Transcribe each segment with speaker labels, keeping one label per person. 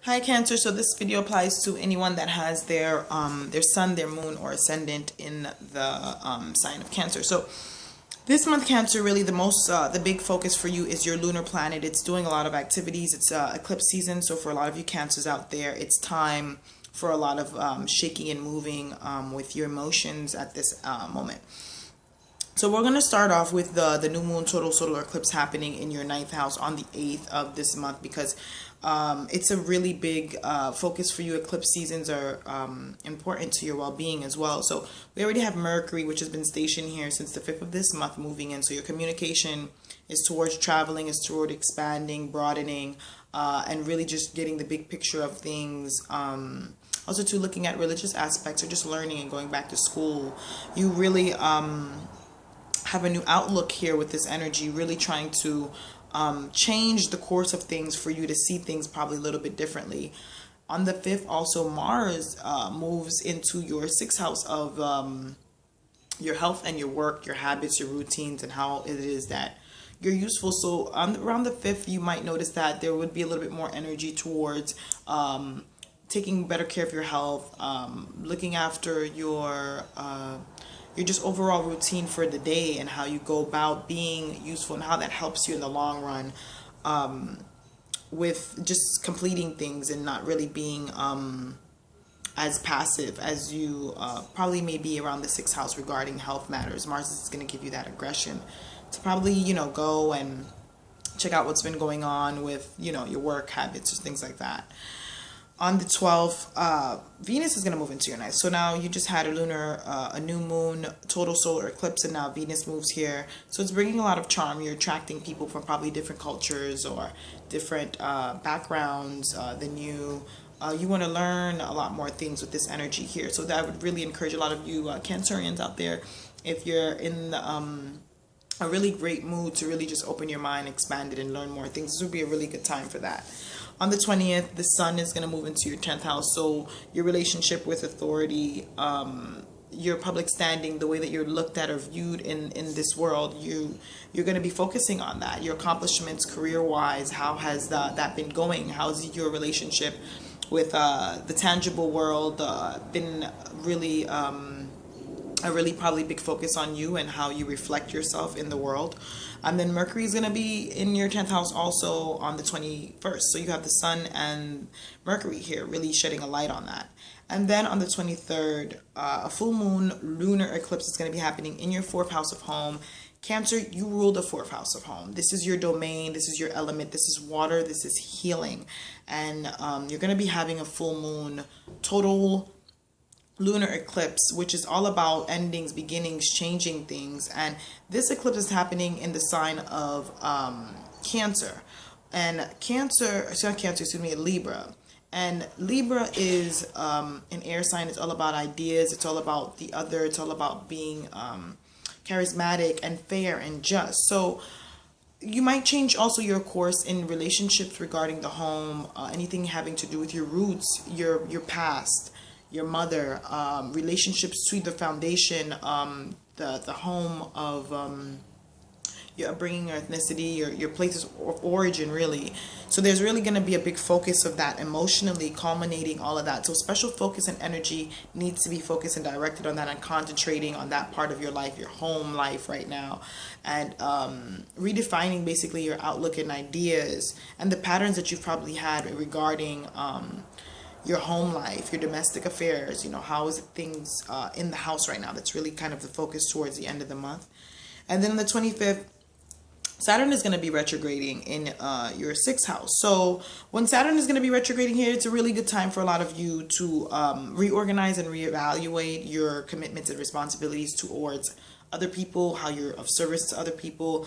Speaker 1: Hi Cancer, so this video applies to anyone that has their sun, their moon, or ascendant in the sign of Cancer. So this month, Cancer, really the big focus for you is your lunar planet. It's doing a lot of activities. It's eclipse season, so for a lot of you Cancers out there, it's time for a lot of shaking and moving with your emotions at this moment. So we're going to start off with the new moon total solar eclipse happening in your ninth house on the 8th of this month, because it's a really big focus for you. Eclipse seasons are important to your well-being as well. So we already have Mercury, which has been stationed here since the 5th of this month, moving in. So your communication is towards traveling, is toward expanding, broadening, and really just getting the big picture of things. Also to looking at religious aspects or just learning and going back to school. You really have a new outlook here with this energy, really trying to change the course of things for you to see things probably a little bit differently. On the 5th, also Mars moves into your 6th house of your health and your work, your habits, your routines, and how it is that you're useful. So around the 5th, you might notice that there would be a little bit more energy towards taking better care of your health, looking after your just overall routine for the day and how you go about being useful and how that helps you in the long run, with just completing things and not really being as passive as you probably may be around the 6th house regarding health matters. Mars is going to give you that aggression to probably, go and check out what's been going on with, your work habits or things like that. On the 12th, Venus is going to move into your ninth. So now you just had a new moon, total solar eclipse, and now Venus moves here. So it's bringing a lot of charm. You're attracting people from probably different cultures or different backgrounds than you. You want to learn a lot more things with this energy here. So that would really encourage a lot of you Cancerians out there, if you're in a really great mood to really just open your mind, expand it, and learn more things. This would be a really good time for that. On the 20th, the sun is going to move into your 10th house. So your relationship with authority, your public standing, the way that you're looked at or viewed in this world, you're going to be focusing on that. Your accomplishments career-wise, how has that been going? How's your relationship with the tangible world been really... a really probably big focus on you and how you reflect yourself in the world. And then Mercury is going to be in your 10th house also on the 21st. So you have the sun and Mercury here really shedding a light on that. And then on the 23rd, a full moon lunar eclipse is going to be happening in your 4th house of home. Cancer, you rule the 4th house of home. This is your domain. This is your element. This is water. This is healing. And you're going to be having a full moon total lunar eclipse, which is all about endings, beginnings, changing things. And this eclipse is happening in the sign of Cancer. And Cancer, it's not Cancer, excuse me, Libra. And Libra is an air sign. It's all about ideas. It's all about the other. It's all about being charismatic and fair and just. So you might change also your course in relationships regarding the home, anything having to do with your roots, your past, your mother, relationships to the foundation, the home of your upbringing, your ethnicity, your places of origin, really. So there's really going to be a big focus of that emotionally, culminating all of that. So special focus and energy needs to be focused and directed on that and concentrating on that part of your life, your home life right now, and redefining basically your outlook and ideas and the patterns that you've probably had regarding your home life, your domestic affairs, how is it things in the house right now? That's really kind of the focus towards the end of the month. And then on the 25th, Saturn is going to be retrograding in your 6th house. So when Saturn is going to be retrograding here, it's a really good time for a lot of you to reorganize and reevaluate your commitments and responsibilities towards other people, how you're of service to other people,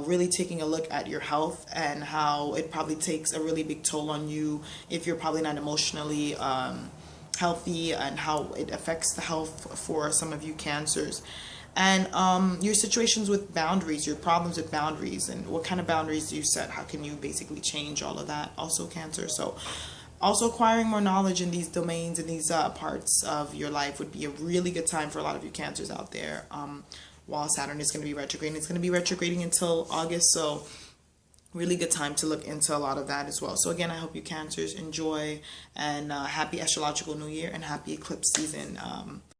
Speaker 1: really taking a look at your health and how it probably takes a really big toll on you if you're probably not emotionally healthy, and how it affects the health for some of you Cancers. And your situations with boundaries, your problems with boundaries, and what kind of boundaries do you set? How can you basically change all of that? Also Cancer. So also acquiring more knowledge in these domains and these parts of your life would be a really good time for a lot of you Cancers out there. While Saturn is going to be retrograding, it's going to be retrograding until August. So really good time to look into a lot of that as well. So again, I hope you Cancers enjoy, and happy astrological new year and happy eclipse season.